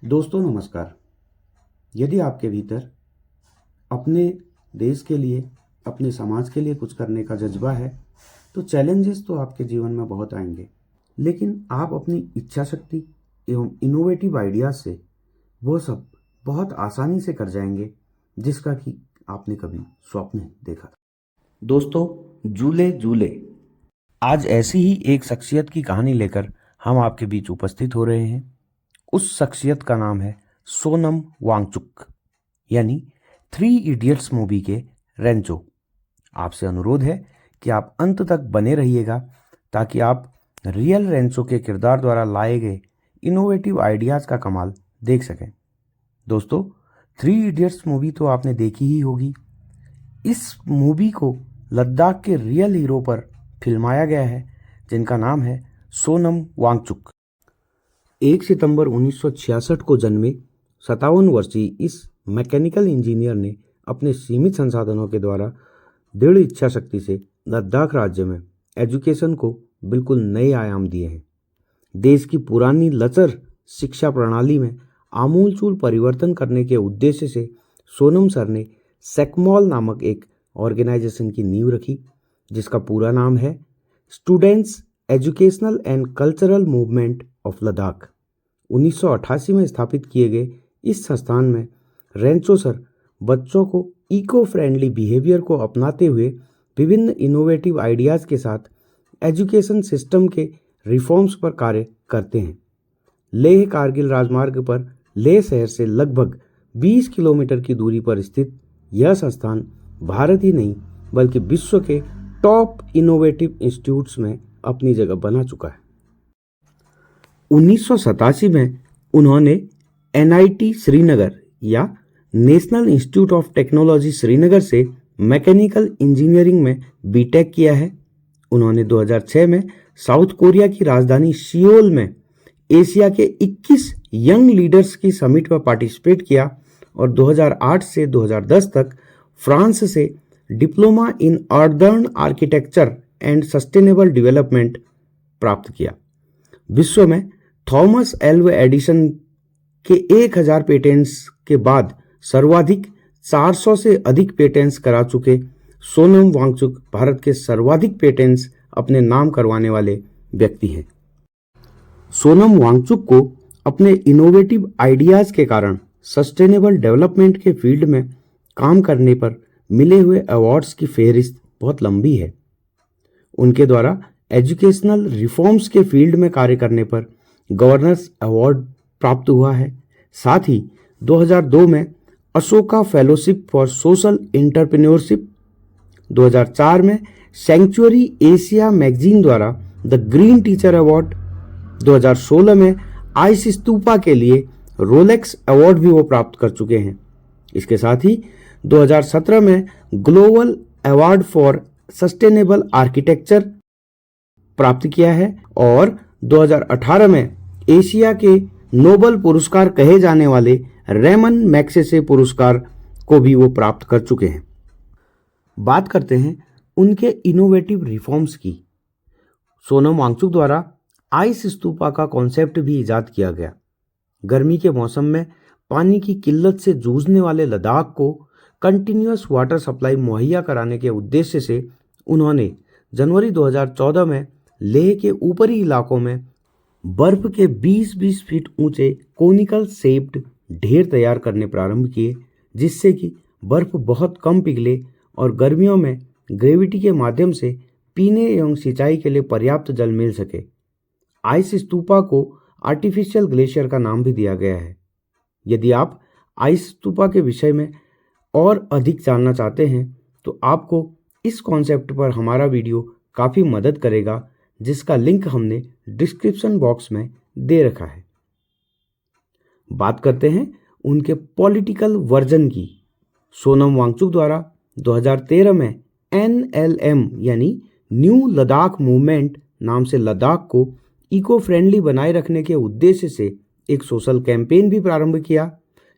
दोस्तों नमस्कार। यदि आपके भीतर अपने देश के लिए, अपने समाज के लिए कुछ करने का जज्बा है तो चैलेंजेस तो आपके जीवन में बहुत आएंगे, लेकिन आप अपनी इच्छा शक्ति एवं इनोवेटिव आइडियाज से वो सब बहुत आसानी से कर जाएंगे जिसका कि आपने कभी स्वप्न नहीं देखा था। दोस्तों, जूले जूले आज ऐसी ही एक शख्सियत की कहानी लेकर हम आपके बीच उपस्थित हो रहे हैं। उस शख्सियत का नाम है सोनम वांगचुक, यानी 3 इडियट्स मूवी के रेंचो। आपसे अनुरोध है कि आप अंत तक बने रहिएगा ताकि आप रियल रेंचो के किरदार द्वारा लाए गए इनोवेटिव आइडियाज़ का कमाल देख सकें। दोस्तों, 3 इडियट्स मूवी तो आपने देखी ही होगी। इस मूवी को लद्दाख के रियल हीरो पर फिल्माया गया है जिनका नाम है सोनम वांगचुक। 1 सितंबर 1966 को जन्मे 57 वर्षीय इस मैकेनिकल इंजीनियर ने अपने सीमित संसाधनों के द्वारा दृढ़ इच्छा शक्ति से लद्दाख राज्य में एजुकेशन को बिल्कुल नए आयाम दिए हैं। देश की पुरानी लचर शिक्षा प्रणाली में आमूलचूल परिवर्तन करने के उद्देश्य से सोनम सर ने सेकमॉल नामक एक ऑर्गेनाइजेशन की नींव रखी, जिसका पूरा नाम है students educational and cultural movement of Ladakh. 1988 में स्थापित किए गए इस संस्थान में रेंचो सर बच्चों को इको फ्रेंडली बिहेवियर को अपनाते हुए विभिन्न इनोवेटिव आइडियाज़ के साथ एजुकेशन सिस्टम के रिफॉर्म्स पर कार्य करते हैं। लेह कारगिल राजमार्ग पर लेह शहर से लगभग 20 किलोमीटर की दूरी पर स्थित यह संस्थान भारत ही नहीं बल्कि विश्व के टॉप इनोवेटिव इंस्टीट्यूट्स में अपनी जगह बना चुका है। 1987 में उन्होंने NIT श्रीनगर या national institute of technology Srinagar से मैकेनिकल इंजीनियरिंग में बीटेक किया है। उन्होंने 2006 में साउथ कोरिया की राजधानी सियोल में एशिया के 21 यंग लीडर्स की समिट में पार्टिसिपेट किया और 2008 से 2010 तक फ्रांस से diploma in urban architecture and sustainable development प्राप्त किया। विश्व में थॉमस एल्वा एडिसन के 1000 पेटेंट्स के बाद सर्वाधिक 400 से अधिक पेटेंट्स करा चुके सोनम वांगचुक भारत के सर्वाधिक पेटेंट्स अपने नाम करवाने वाले व्यक्ति हैं। सोनम वांगचुक को अपने इनोवेटिव आइडियाज़ के कारण सस्टेनेबल डेवलपमेंट के फील्ड में काम करने पर मिले हुए अवार्ड्स की फेहरिस्त बहुत लंबी है। उनके द्वारा एजुकेशनल रिफॉर्म्स के फील्ड में कार्य करने पर गवर्नर्स अवार्ड प्राप्त हुआ है। साथ ही 2002 में Ashoka fellowship for social entrepreneurship, 2004 में सेंचुरी एशिया मैगजीन द्वारा द ग्रीन टीचर अवार्ड, 2016 में आइस स्तूपा के लिए रोलेक्स अवार्ड भी वो प्राप्त कर चुके हैं। इसके साथ ही 2017 में global award for sustainable architecture प्राप्त किया है और 2018 में एशिया के नोबल पुरस्कार कहे जाने वाले रेमन मैग्सेसे पुरस्कार को भी वो प्राप्त कर चुके हैं। बात करते हैं उनके इनोवेटिव रिफॉर्म्स की। सोनम वांगचुक द्वारा आइस स्तूपा का कॉन्सेप्ट भी इजाद किया गया। गर्मी के मौसम में पानी की किल्लत से जूझने वाले लद्दाख को कंटिन्यूअस वाटर सप्लाई मुहैया कराने के उद्देश्य से उन्होंने जनवरी 2014 में लेह के ऊपरी इलाकों में बर्फ के 20-20 फीट ऊंचे कोनिकल शेप्ड ढेर तैयार करने प्रारंभ किए, जिससे कि बर्फ बहुत कम पिघले और गर्मियों में ग्रेविटी के माध्यम से पीने एवं सिंचाई के लिए पर्याप्त जल मिल सके। आइस स्तूपा को आर्टिफिशियल ग्लेशियर का नाम भी दिया गया है। यदि आप आइस स्तूपा के विषय में और अधिक जानना चाहते हैं तो आपको इस कॉन्सेप्ट पर हमारा वीडियो काफ़ी मदद करेगा, जिसका लिंक हमने डिस्क्रिप्शन बॉक्स में दे रखा है। बात करते हैं उनके पॉलिटिकल वर्जन की। सोनम वांगचुक द्वारा 2013 में NLM यानी न्यू लद्दाख मूवमेंट नाम से लद्दाख को इको फ्रेंडली बनाए रखने के उद्देश्य से एक सोशल कैंपेन भी प्रारंभ किया।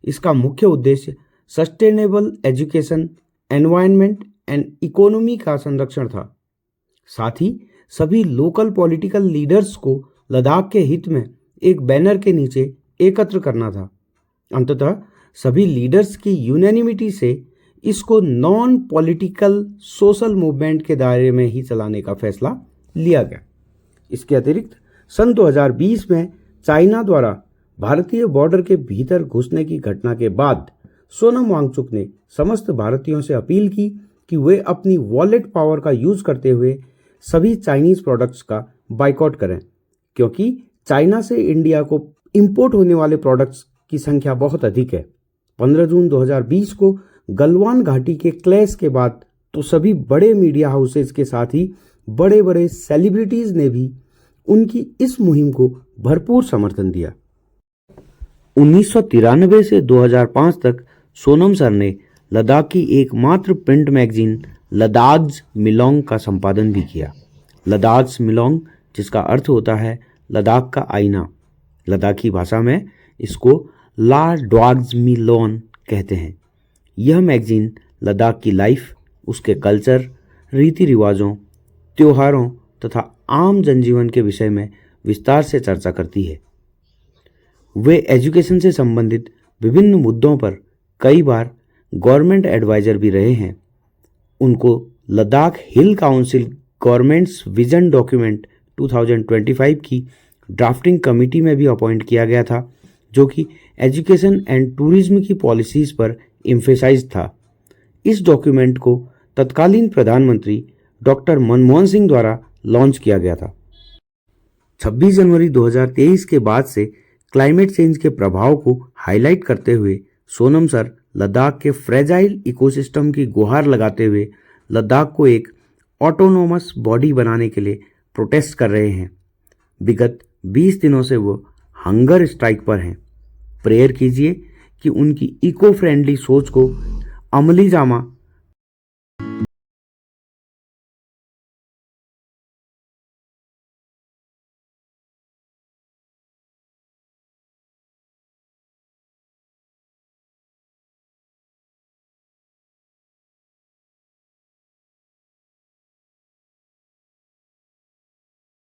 इसका मुख्य उद्देश्य sustainable education, environment and economy का संरक्षण था। साथ ही सभी लोकल पॉलिटिकल लीडर्स को लद्दाख के हित में एक बैनर के नीचे एकत्र करना था। अंततः सभी लीडर्स की यूनानिमिटी से इसको नॉन पॉलिटिकल सोशल मूवमेंट के दायरे में ही चलाने का फैसला लिया गया। इसके अतिरिक्त सन 2020 में चाइना द्वारा भारतीय बॉर्डर के भीतर घुसने की घटना के बाद सोनम वांगचुक ने समस्त भारतीयों से अपील की कि वे अपनी वॉलेट पावर का यूज करते हुए सभी चाइनीज प्रोडक्ट्स का बाइकआउट करें, क्योंकि चाइना से इंडिया को इंपोर्ट होने वाले प्रोडक्ट्स की संख्या बहुत अधिक है। 15 जून 2020 को गलवान घाटी के क्लैश के बाद तो सभी बड़े मीडिया हाउसेज के साथ ही बड़े बड़े सेलिब्रिटीज ने भी उनकी इस मुहिम को भरपूर समर्थन दिया। 1993 से 2005 तक सोनम सर ने लद्दाख की एकमात्र प्रिंट मैगजीन लद्दाख्स मिलोंग का संपादन भी किया। लद्दाख्स मिलोंग, जिसका अर्थ होता है लद्दाख का आईना, लद्दाखी भाषा में इसको ला ड्वाग्स मिलोन कहते हैं। यह मैगजीन लद्दाख की लाइफ, उसके कल्चर, रीति रिवाजों, त्योहारों तथा आम जनजीवन के विषय में विस्तार से चर्चा करती है। वे एजुकेशन से संबंधित विभिन्न मुद्दों पर कई बार गवर्नमेंट एडवाइजर भी रहे हैं। उनको लद्दाख हिल काउंसिल गवर्नमेंट्स विजन डॉक्यूमेंट 2025 की ड्राफ्टिंग कमेटी में भी अपॉइंट किया गया था, जो कि एजुकेशन एंड टूरिज्म की पॉलिसीज पर एम्फेसाइज था। इस डॉक्यूमेंट को तत्कालीन प्रधानमंत्री डॉक्टर मनमोहन सिंह द्वारा लॉन्च किया गया था। 26 जनवरी 2023 के बाद से क्लाइमेट चेंज के प्रभाव को हाईलाइट करते हुए सोनम सर लद्दाख के फ्रेजाइल इकोसिस्टम की गुहार लगाते हुए लद्दाख को एक ऑटोनोमस बॉडी बनाने के लिए प्रोटेस्ट कर रहे हैं। विगत 20 दिनों से वो हंगर स्ट्राइक पर हैं। प्रेयर कीजिए कि उनकी इको फ्रेंडली सोच को अमली जामा